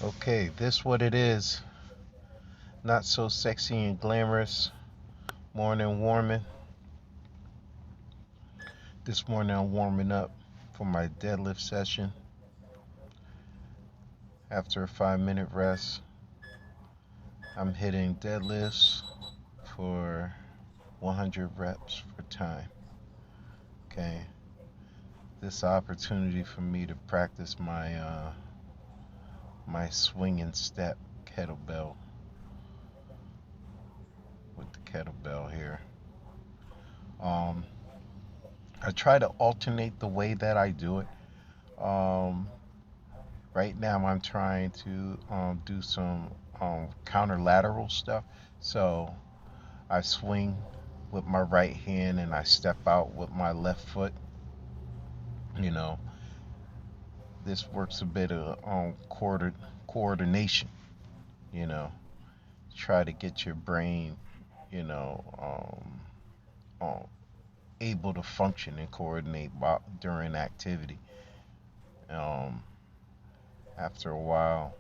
Okay, this what it is. Not so sexy and glamorous. Morning warming. This morning I'm warming up for my deadlift session. After a 5 minute rest, I'm hitting deadlifts for 100 reps for time. Okay, this opportunity for me to practice my swing and step kettlebell with the kettlebell here. Um, I try to alternate the way that I do it. Um, right now, I'm trying to do some counterlateral stuff. So I swing with my right hand and I step out with my left foot. You know, this works a bit of coordination. You know, try to get your brain, you know, able to function and coordinate during activity. Um, after a while,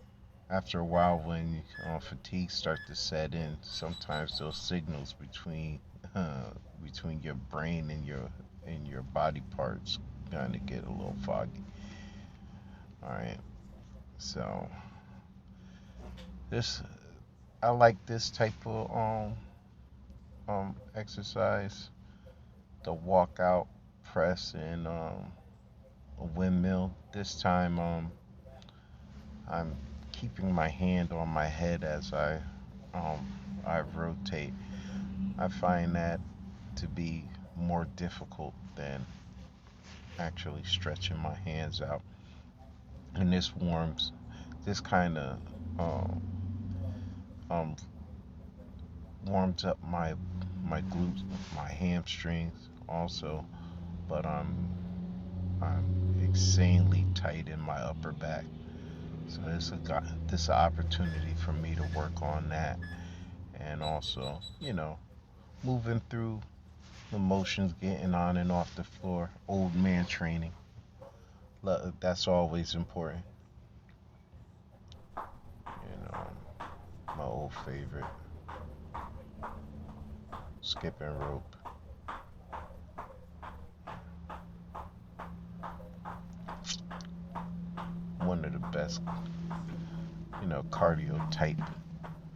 when fatigue starts to set in, sometimes those signals between your brain and your body parts kind of get a little foggy. All right, so this I like this type of exercise, the walkout press and a windmill. This time I'm keeping my hand on my head as um, I rotate. I find that to be more difficult than actually stretching my hands out. And this kind of um, um, warms up my glutes, my hamstrings also, but I'm insanely tight in my upper back. So this is an opportunity for me to work on that, and also, moving through the motions, getting on and off the floor, old man training. That's always important. My old favorite, skipping rope. One of the best, cardio type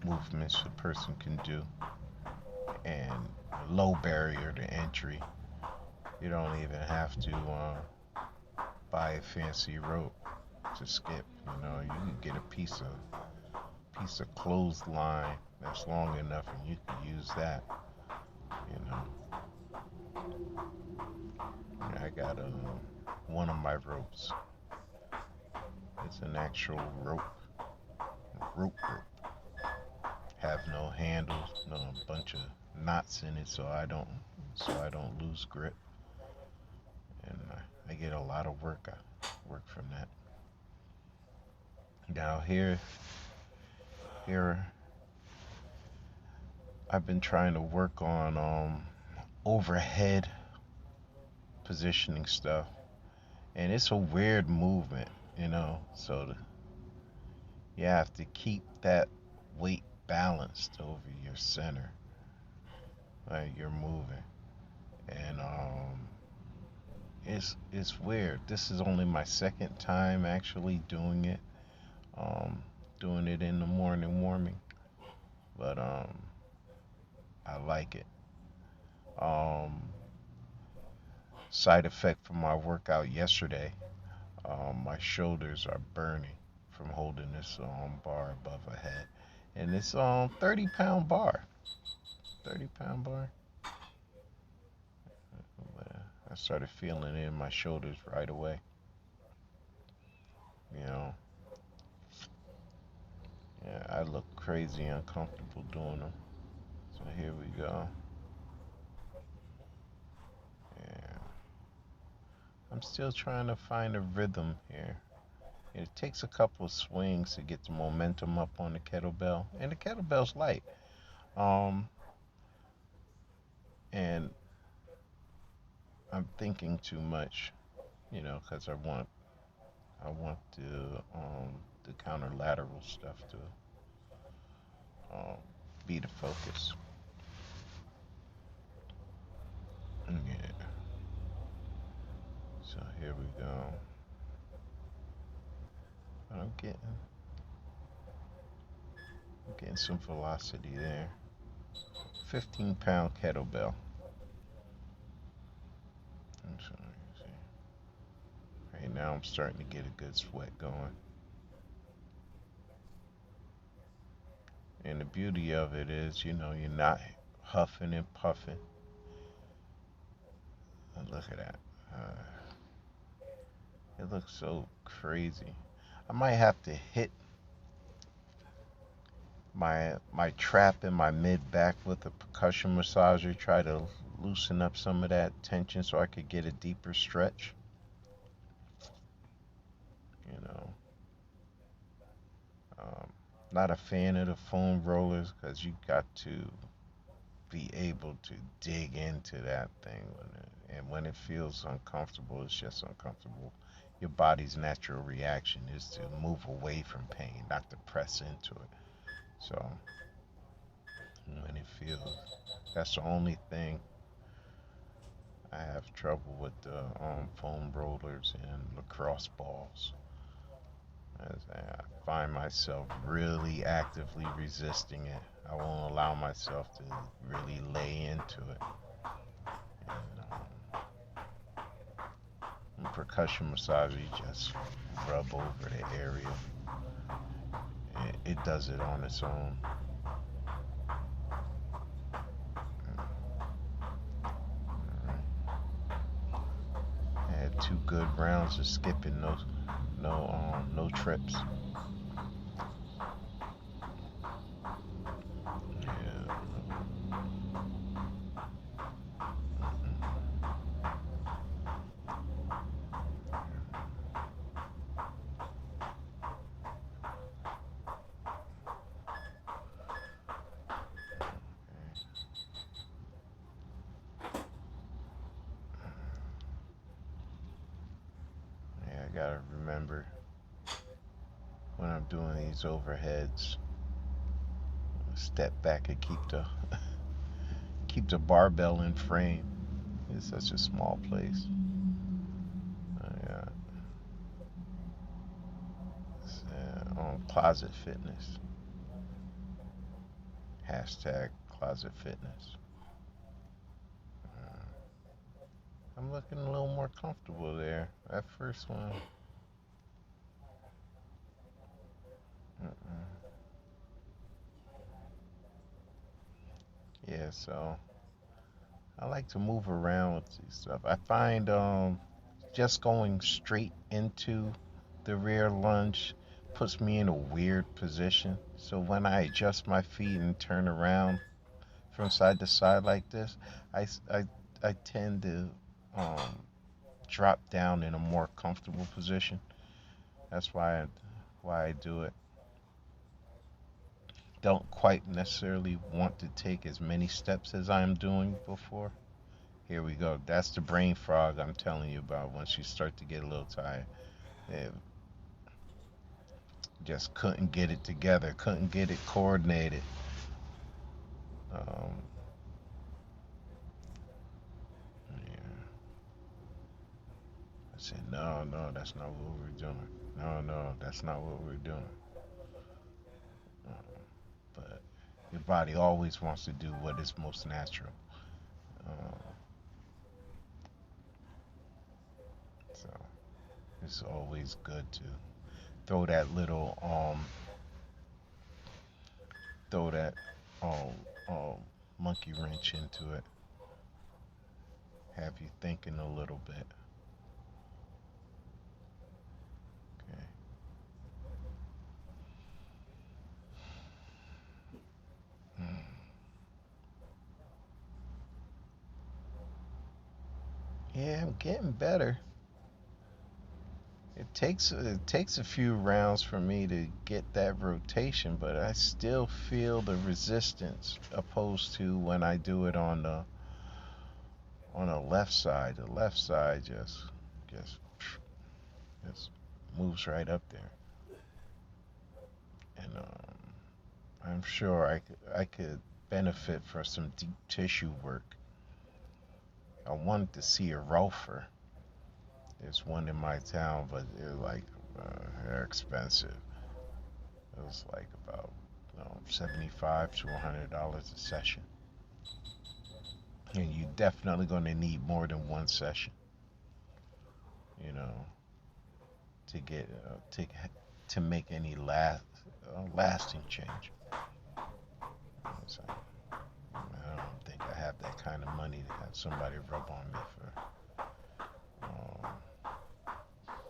movements a person can do, and low barrier to entry. You don't even have to buy a fancy rope to skip. You can get a piece of clothesline that's long enough, and you can use that. You know, I got one of my ropes. It's an actual rope. Have no handles, no a bunch of knots in it, so I don't lose grip, and I get a lot of work from that. Now here I've been trying to work on overhead positioning stuff, and it's a weird movement, so you have to keep that weight balanced over your center, like you're moving, and it's weird. This is only my second time actually um, doing it in the morning warming, but I like it. Um, Side effect from my workout yesterday, my shoulders are burning from holding this bar above my head, and it's 30-pound bar, 30-pound bar. But, I started feeling it in my shoulders right away. You know, yeah, I look crazy uncomfortable doing them. So here we go. Yeah, I'm still trying to find a rhythm here. It takes a couple of swings to get the momentum up on the kettlebell, and the kettlebell's light. Um, and I'm thinking too much, because I want the the counterlateral stuff to um, be the focus. Yeah. So here we go. I'm getting some velocity there. 15-pound kettlebell. So, right now I'm starting to get a good sweat going. And the beauty of it is, you're not huffing and puffing. Look at that. It looks so crazy. I might have to hit my trap in my mid back with a percussion massager, try to loosen up some of that tension so I could get a deeper stretch. You know, um, not a fan of the foam rollers because you got to be able to dig into that thing and when it feels uncomfortable, it's just uncomfortable. Your body's natural reaction is to move away from pain, not to press into it. So when it feels, that's the only thing. I have trouble with the foam rollers and lacrosse balls. As I find myself really actively resisting it. I won't allow myself to really lay into it. And percussion massage, you just rub over the area. It does it on its own. I had 2 good rounds of skipping, no trips. Yeah. Yeah, I gotta remember when I'm doing these overheads, step back and keep the barbell in frame. It's such a small place. Yeah. On Closet Fitness. Hashtag Closet Fitness. I'm looking a little more comfortable there. That first one. Mm-mm. Yeah, so I like to move around with these stuff. I find just going straight into the rear lunge puts me in a weird position. So when I adjust my feet and turn around from side to side like this, I, I, I tend to um, drop down in a more comfortable position. That's why I do it. Don't quite necessarily want to take as many steps as I'm doing before. Here we go. That's the brain fog I'm telling you about once you start to get a little tired. It just couldn't get it together, couldn't get it coordinated. Um, yeah. I said, no, that's not what we're doing. No, that's not what we're doing. But your body always wants to do what is most natural. Um, so it's always good to throw that little throw that um, um, monkey wrench into it. Have you thinking a little bit. Okay. Mm. Yeah, I'm getting better. It takes a few rounds for me to get that rotation, but I still feel the resistance opposed to when I do it on the left side. The left side just moves right up there. sure I could benefit for some deep tissue work. I wanted to see a rolfer. There's one in my town, but they're expensive. It was like about 75 to $100 a session, and you're definitely going to need more than one session, you know, to get to make any lasting change. So, I don't think I have that kind of money to have somebody rub on me um,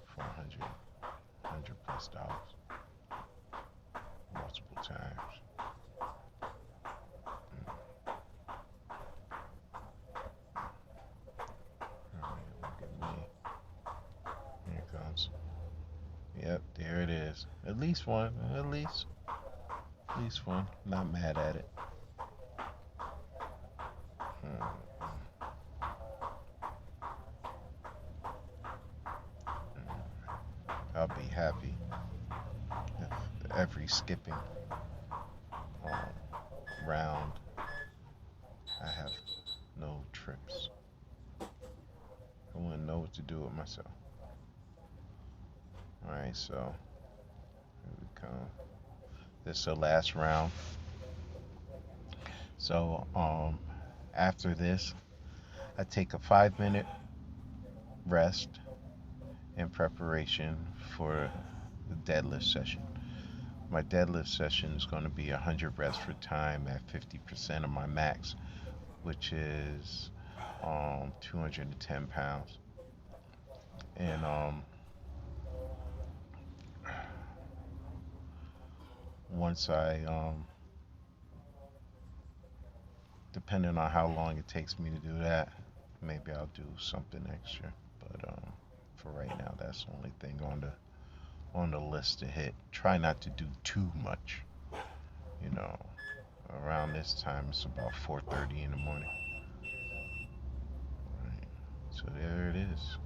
for hundred plus dollars multiple times. All right, look at me. Here it comes. Yep, there it is. At least one. At least one. Not mad at it. Hmm. I'll be happy if every skipping um, round I have no trips. I wouldn't know what to do with myself. Alright, so here we come. This is the last round. So after this, I take a 5 minute rest in preparation for the deadlift session. My deadlift session is going to be 100 reps for time at 50% of my max, which is 210 pounds. And once depending on how long it takes me to do that, maybe I'll do something extra. But for right now, that's the only thing on the list to hit. Try not to do too much. You know, around this time it's about 4:30 in the morning. Right. So there it is.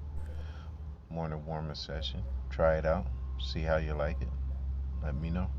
Morning warm-up session. Try it out. See how you like it. Let me know.